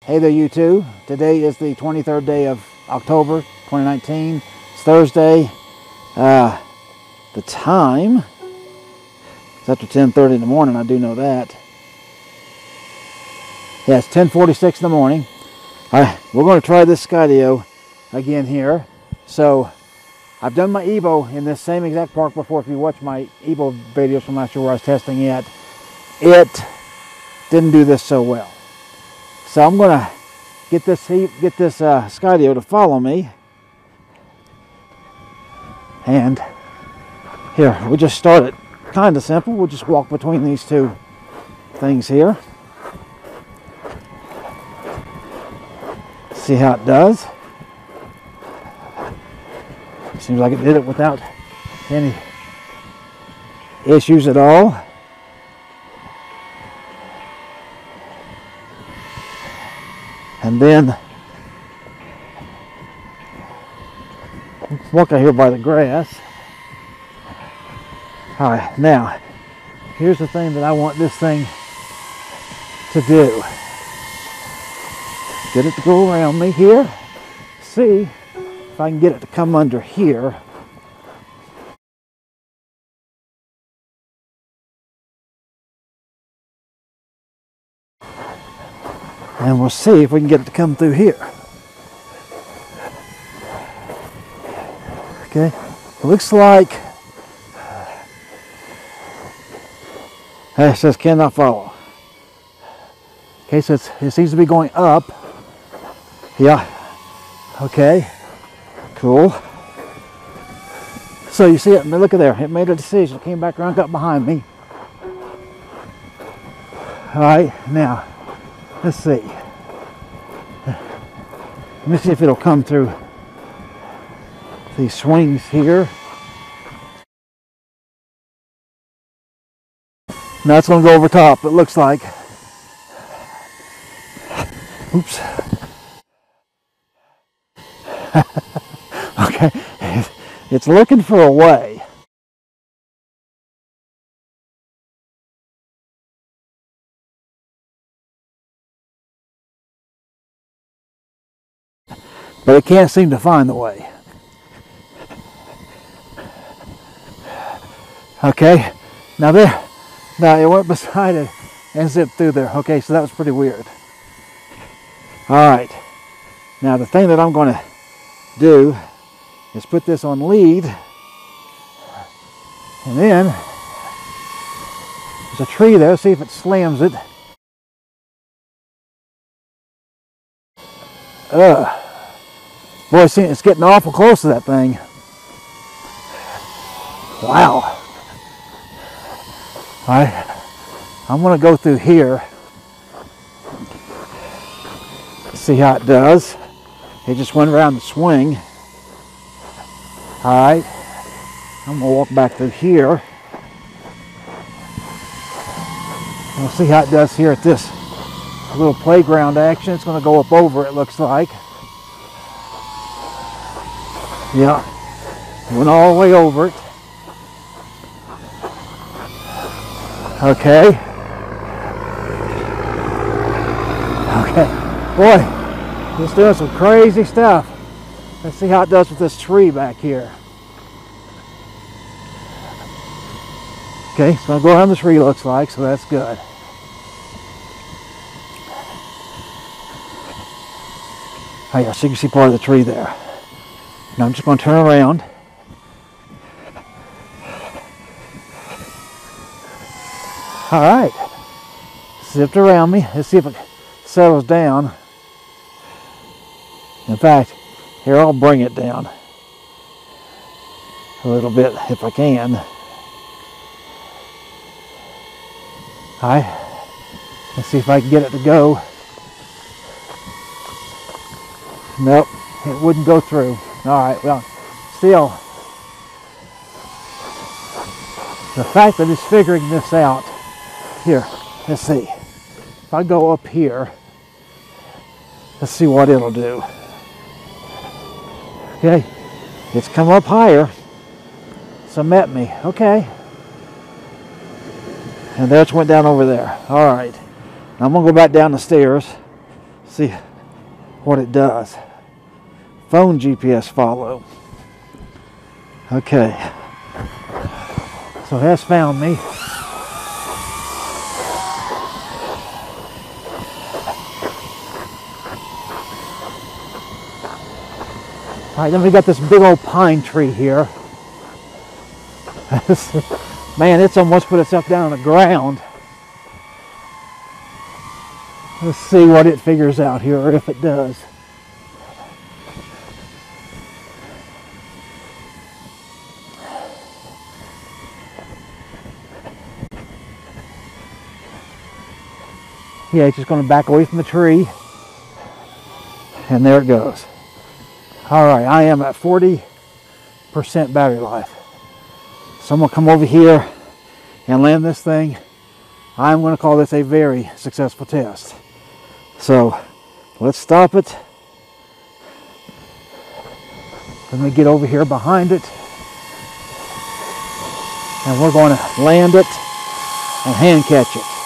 Hey there, you two. Today is the 23rd day of October 2019. It's Thursday. The time is after 10:30 in the morning. I do know that. Yeah, it's 10:46 in the morning. All right, we're going to try this Skydio again here. So I've done my Evo in this same exact park before. If you watch my Evo videos from last year where I was testing it, it didn't do this so well. So I'm going to get this Skydio to follow me. And here, we'll just start it kind of simple. We'll just walk between these two things here. See how it does. Seems like it did it without any issues at all. And then walk out here by the grass. All right, now here's the thing that I want this thing to do. Get it to go around me here. See if I can get it to come under here. And we'll see if we can get it to come through here. Okay, it looks like it says cannot follow. Okay, so it seems to be going up. Yeah, okay, cool. So you see it, look at there, it made a decision, it came back around, got behind me. All right, now, let's see. Let me see if it'll come through these swings here. Now it's going to go over top, it looks like. Oops. Okay, it's looking for a way. But it can't seem to find the way. Okay, now it went beside it and zipped through there. Okay, so that was pretty weird. All right, now the thing that I'm going to do is put this on lead, and then there's a tree there, see if it slams it. Boy, see, it's getting awful close to that thing. Wow. All right, I'm going to go through here. See how it does. It just went around the swing. All right, I'm going to walk back through here. We'll see how it does here at this little playground action. It's going to go up over, it looks like. Yeah, went all the way over it. Okay. Okay. Boy, it's doing some crazy stuff. Let's see how it does with this tree back here. Okay, it's going to go around the tree, looks like, so that's good. Oh yeah, so you can see part of the tree there. Now I'm just going to turn around. All right, zipped around me. Let's see if it settles down. In fact, here, I'll bring it down a little bit if I can. All right, let's see if I can get it to go. Nope, it wouldn't go through. All right, well, still, the fact that it's figuring this out. Here, let's see. If I go up here, let's see what it'll do. Okay, it's come up higher, so met me. Okay, and there it went down over there. All right, now I'm gonna go back down the stairs See what it does. Phone GPS follow. Okay. So it has found me. All right, then we got this big old pine tree here. Man, it's almost put itself down on the ground. Let's see what it figures out here, or if it does. Yeah, it's just going to back away from the tree. And there it goes. All right, I am at 40% battery life. So I'm going to come over here and land this thing. I'm going to call this a very successful test. So let's stop it. Let me get over here behind it. And we're going to land it and hand catch it.